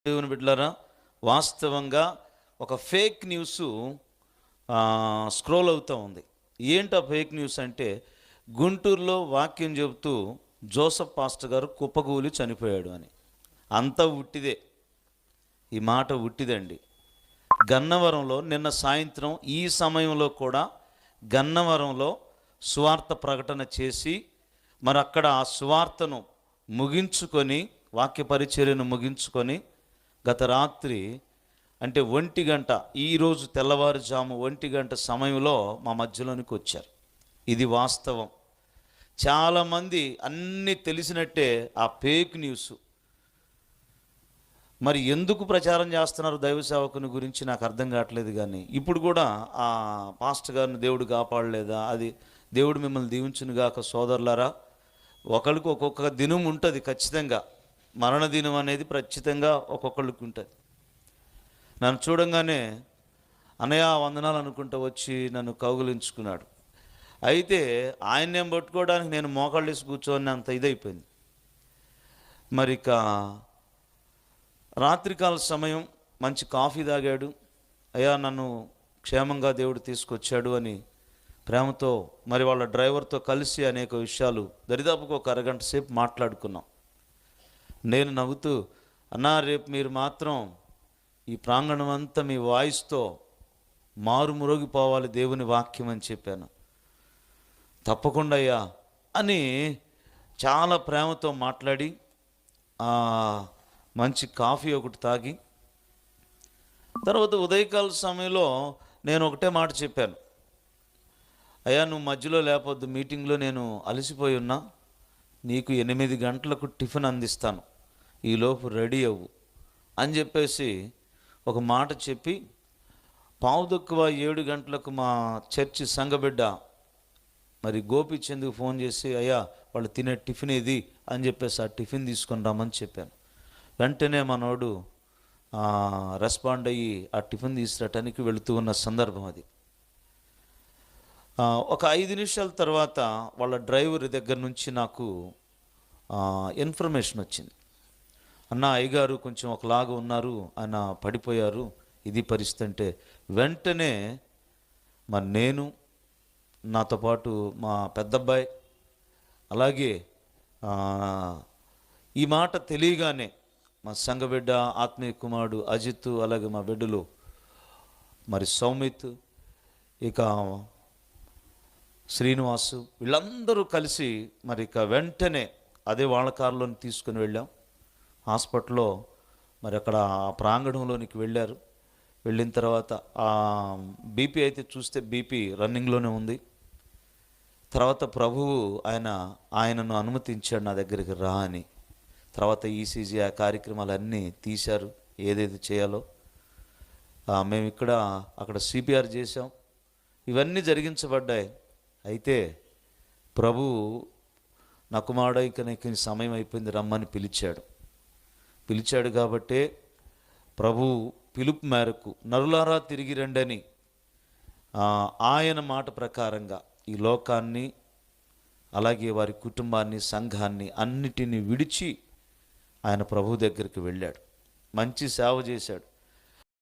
దేవుని బిడ్డలారా, వాస్తవంగా ఒక ఫేక్ న్యూస్ స్క్రోల్ అవుతూ ఉంది. ఏంటి ఆ ఫేక్ న్యూస్ అంటే, గుంటూరులో వాక్యం చెబుతూ జోసఫ్ పాస్టర్ గారు కుప్పకూలి చనిపోయాడు అని. అంతా ఉట్టిదే, ఈ మాట ఉట్టిదండి. గన్నవరంలో నిన్న సాయంత్రం ఈ సమయంలో కూడా గన్నవరంలో సువార్త ప్రకటన చేసి మరి అక్కడ ఆ సువార్తను ముగించుకొని, వాక్య పరిచర్యను ముగించుకొని గత రాత్రి అంటే 1 గంట, ఈరోజు తెల్లవారుజాము 1 గంట సమయంలో మా మధ్యలోనికి వచ్చారు. ఇది వాస్తవం. చాలామంది అన్నీ తెలిసినట్టే ఆ ఫేక్ న్యూస్ మరి ఎందుకు ప్రచారం చేస్తున్నారు దైవ సేవకుని గురించి నాకు అర్థం కావట్లేదు. కానీ ఇప్పుడు కూడా ఆ పాస్టర్ గారిని దేవుడు కాపాడలేదా? అది దేవుడు మిమ్మల్ని దీవించునుగాక సోదరులారా. ఒకరికి ఒక్కొక్క దినం ఉంటుంది ఖచ్చితంగా. మరణ దినం అనేది ఖచ్చితంగా ఒక్కొక్కరికి ఉంటుంది. నన్ను చూడంగానే అన్నయ్య వందనాలు అనుకుంటూ వచ్చి నన్ను కౌగులించుకున్నాడు. అయితే ఆయన్నేం పట్టుకోవడానికి నేను మోకాళ్ళు వేసి కూర్చొని అంత ఇదైపోయింది. మరి ఇక రాత్రికాల సమయం మంచి కాఫీ తాగాడు. అయ్యా నన్ను క్షేమంగా దేవుడు తీసుకొచ్చాడు అని ప్రేమతో మరి వాళ్ళ డ్రైవర్తో కలిసి అనేక విషయాలు దరిదాపుకు ఒక అరగంట సేపు మాట్లాడుకున్నాం. నేను నవ్వుతూ, అన్నా రేపు మీరు మాత్రం ఈ ప్రాంగణం అంతా మీ వాయిస్తో మారుమురోగిపోవాలి దేవుని వాక్యం అని చెప్పాను. తప్పకుండా అయ్యా అని చాలా ప్రేమతో మాట్లాడి మంచి కాఫీ ఒకటి తాగి తర్వాత ఉదయకాల సమయంలో నేను ఒకటే మాట చెప్పాను. అయ్యా నువ్వు మధ్యలో లేకపోద్దు, మీటింగ్లో నేను అలసిపోయి ఉన్నా, నీకు 8 గంటలకు టిఫిన్ అందిస్తాను, ఈలోపు రెడీ అవ్వు అని చెప్పేసి ఒక మాట చెప్పి 7:15 గంటలకు మా చర్చి సంఘబిడ్డ మరి గోపిచంద్కు ఫోన్ చేసి, అయ్యా వాళ్ళు తినే టిఫిన్ ఇది అని చెప్పేసి ఆ టిఫిన్ తీసుకొని రమ్మని చెప్పాను. వెంటనే మనోడు రెస్పాండ్ అయ్యి ఆ టిఫిన్ తీసుకురావటానికి వెళుతూ ఉన్న సందర్భం అది. ఒక 5 నిమిషాల తర్వాత వాళ్ళ డ్రైవర్ దగ్గర నుంచి నాకు ఇన్ఫర్మేషన్ వచ్చింది. అన్న అయ్యగారు కొంచెం ఒకలాగా ఉన్నారు, ఆయన పడిపోయారు, ఇది పరిస్థితి అంటే వెంటనే మరి నేను, నాతో పాటు మా పెద్దబ్బాయి, అలాగే ఈ మాట తెలియగానే మా సంఘబిడ్డ ఆత్మీయ కుమారుడు అజిత్, అలాగే మా బిడ్డలు మరి సౌమిత్, ఇక శ్రీనివాసు, వీళ్ళందరూ కలిసి మరి ఇక వెంటనే అదే వాళ్ళ కారులోని తీసుకుని వెళ్ళాం. హాస్పిటల్లో మరి అక్కడ ప్రాంగణంలోనికి వెళ్ళారు. వెళ్ళిన తర్వాత బీపీ అయితే చూస్తే బీపీ రన్నింగ్లోనే ఉంది. తర్వాత ప్రభువు ఆయనను అనుమతించాడు నా దగ్గరికి రా అని. తర్వాత ఈసీజీ ఆ కార్యక్రమాలన్నీ తీశారు, ఏదైతే చేయాలో. మేము అక్కడ సిపిఆర్ చేసాం, ఇవన్నీ జరిగించబడ్డాయి. అయితే ప్రభు నా కుమారుడు ఇక నీకు సమయం అయిపోయింది రమ్మని పిలిచాడు కాబట్టే ప్రభు పిలుపు మేరకు నరులారా తిరిగి రండని ఆయన మాట ప్రకారంగా ఈ లోకాన్ని, అలాగే వారి కుటుంబాన్ని, సంఘాన్ని అన్నిటినీ విడిచి ఆయన ప్రభు దగ్గరికి వెళ్ళాడు. మంచి సేవ చేశాడు.